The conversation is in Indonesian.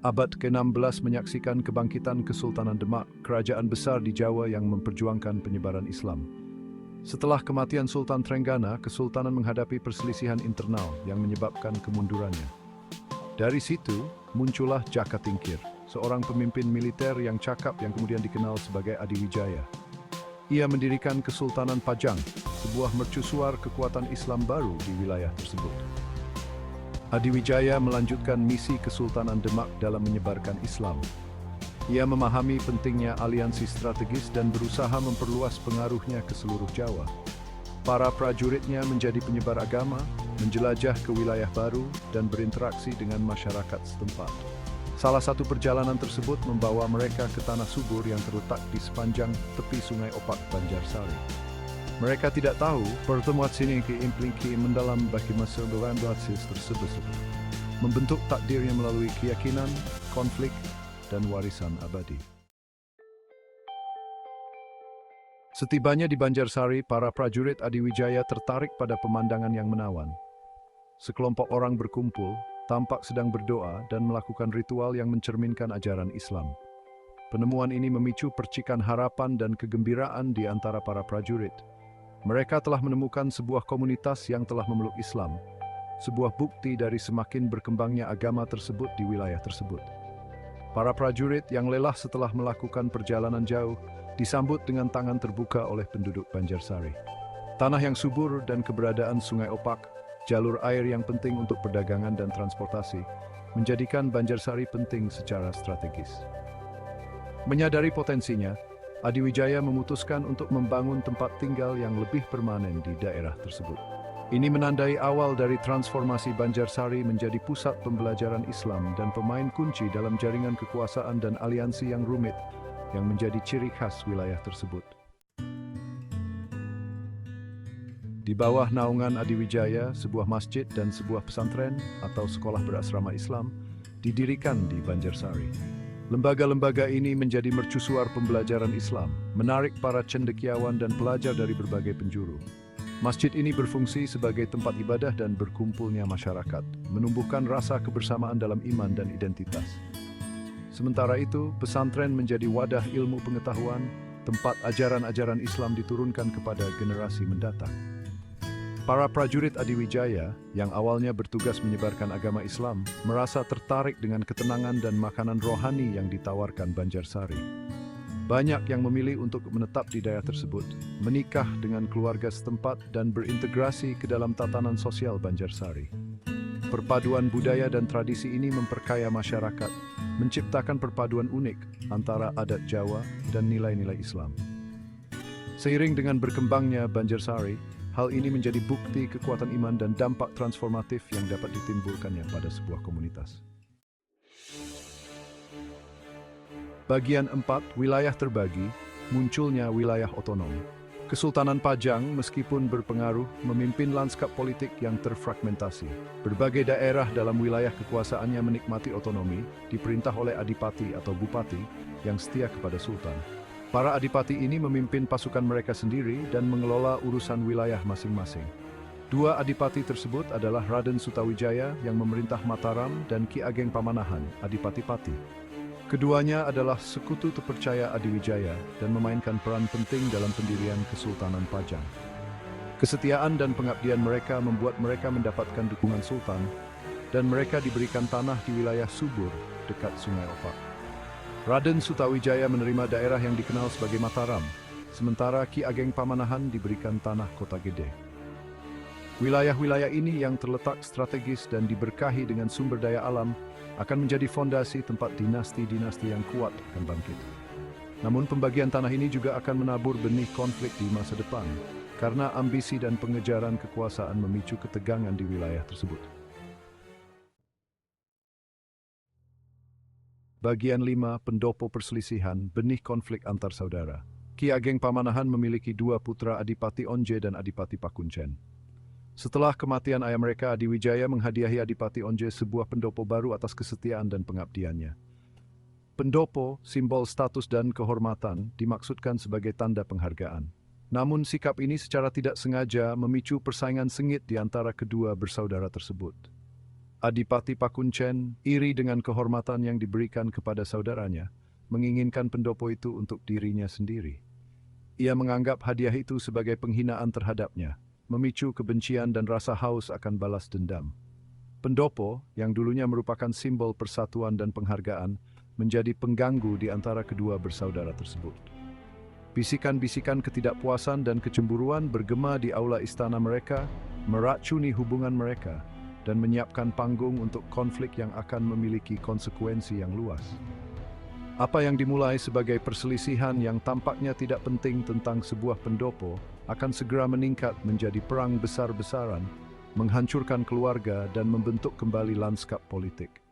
Abad ke-16 menyaksikan kebangkitan Kesultanan Demak, kerajaan besar di Jawa yang memperjuangkan penyebaran Islam. Setelah kematian Sultan Trenggana, Kesultanan menghadapi perselisihan internal yang menyebabkan kemundurannya. Dari situ, muncullah Jaka Tingkir, seorang pemimpin militer yang cakap yang kemudian dikenal sebagai Adiwijaya. Ia mendirikan Kesultanan Pajang, sebuah mercusuar kekuatan Islam baru di wilayah tersebut. Adiwijaya melanjutkan misi Kesultanan Demak dalam menyebarkan Islam. Ia memahami pentingnya aliansi strategis dan berusaha memperluas pengaruhnya ke seluruh Jawa. Para prajuritnya menjadi penyebar agama, menjelajah ke wilayah baru, dan berinteraksi dengan masyarakat setempat. Salah satu perjalanan tersebut membawa mereka ke Tanah Subur yang terletak di sepanjang tepi Sungai Opak, Banjarsari. Mereka tidak tahu pertemuan sini impliki mendalam bagi masa depan tersebut, membentuk takdirnya melalui keyakinan, konflik, dan warisan abadi. Setibanya di Banjarsari, para prajurit Adiwijaya tertarik pada pemandangan yang menawan. Sekelompok orang berkumpul, tampak sedang berdoa dan melakukan ritual yang mencerminkan ajaran Islam. Penemuan ini memicu percikan harapan dan kegembiraan di antara para prajurit. Mereka telah menemukan sebuah komunitas yang telah memeluk Islam, sebuah bukti dari semakin berkembangnya agama tersebut di wilayah tersebut. Para prajurit yang lelah setelah melakukan perjalanan jauh disambut dengan tangan terbuka oleh penduduk Banjarsari. Tanah yang subur dan keberadaan Sungai Opak, jalur air yang penting untuk perdagangan dan transportasi, menjadikan Banjarsari penting secara strategis. Menyadari potensinya, Adiwijaya memutuskan untuk membangun tempat tinggal yang lebih permanen di daerah tersebut. Ini menandai awal dari transformasi Banjarsari menjadi pusat pembelajaran Islam dan pemain kunci dalam jaringan kekuasaan dan aliansi yang rumit yang menjadi ciri khas wilayah tersebut. Di bawah naungan Adiwijaya, sebuah masjid dan sebuah pesantren atau sekolah berasrama Islam didirikan di Banjarsari. Lembaga-lembaga ini menjadi mercusuar pembelajaran Islam, menarik para cendekiawan dan pelajar dari berbagai penjuru. Masjid ini berfungsi sebagai tempat ibadah dan berkumpulnya masyarakat, menumbuhkan rasa kebersamaan dalam iman dan identitas. Sementara itu, pesantren menjadi wadah ilmu pengetahuan, tempat ajaran-ajaran Islam diturunkan kepada generasi mendatang. Para prajurit Adiwijaya, yang awalnya bertugas menyebarkan agama Islam, merasa tertarik dengan ketenangan dan makanan rohani yang ditawarkan Banjarsari. Banyak yang memilih untuk menetap di daerah tersebut, menikah dengan keluarga setempat dan berintegrasi ke dalam tatanan sosial Banjarsari. Perpaduan budaya dan tradisi ini memperkaya masyarakat, menciptakan perpaduan unik antara adat Jawa dan nilai-nilai Islam. Seiring dengan berkembangnya Banjarsari, hal ini menjadi bukti kekuatan iman dan dampak transformatif yang dapat ditimbulkannya pada sebuah komunitas. Bagian 4, wilayah terbagi, munculnya wilayah otonom. Kesultanan Pajang, meskipun berpengaruh, memimpin lanskap politik yang terfragmentasi. Berbagai daerah dalam wilayah kekuasaannya menikmati otonomi, diperintah oleh adipati atau bupati yang setia kepada sultan. Para adipati ini memimpin pasukan mereka sendiri dan mengelola urusan wilayah masing-masing. Dua adipati tersebut adalah Raden Sutawijaya yang memerintah Mataram dan Ki Ageng Pamanahan, Adipati Pati. Keduanya adalah sekutu terpercaya Adiwijaya dan memainkan peran penting dalam pendirian Kesultanan Pajang. Kesetiaan dan pengabdian mereka membuat mereka mendapatkan dukungan sultan dan mereka diberikan tanah di wilayah subur dekat Sungai Opak. Raden Sutawijaya menerima daerah yang dikenal sebagai Mataram, sementara Ki Ageng Pamanahan diberikan tanah Kota Gede. Wilayah-wilayah ini yang terletak strategis dan diberkahi dengan sumber daya alam akan menjadi fondasi tempat dinasti-dinasti yang kuat akan bangkit. Namun pembagian tanah ini juga akan menabur benih konflik di masa depan, karena ambisi dan pengejaran kekuasaan memicu ketegangan di wilayah tersebut. Bagian 5, pendopo perselisihan, benih konflik antar saudara. Ki Ageng Pamanahan memiliki dua putra, Adipati Onje dan Adipati Pakuncen. Setelah kematian ayah mereka, Adiwijaya menghadiahi Adipati Onje sebuah pendopo baru atas kesetiaan dan pengabdiannya. Pendopo, simbol status dan kehormatan, dimaksudkan sebagai tanda penghargaan. Namun sikap ini secara tidak sengaja memicu persaingan sengit di antara kedua bersaudara tersebut. Adipati Pakuncen, iri dengan kehormatan yang diberikan kepada saudaranya, menginginkan pendopo itu untuk dirinya sendiri. Ia menganggap hadiah itu sebagai penghinaan terhadapnya, memicu kebencian dan rasa haus akan balas dendam. Pendopo, yang dulunya merupakan simbol persatuan dan penghargaan, menjadi pengganggu di antara kedua bersaudara tersebut. Bisikan-bisikan ketidakpuasan dan kecemburuan bergema di aula istana mereka, meracuni hubungan mereka, dan menyiapkan panggung untuk konflik yang akan memiliki konsekuensi yang luas. Apa yang dimulai sebagai perselisihan yang tampaknya tidak penting tentang sebuah pendopo akan segera meningkat menjadi perang besar-besaran, menghancurkan keluarga dan membentuk kembali lanskap politik.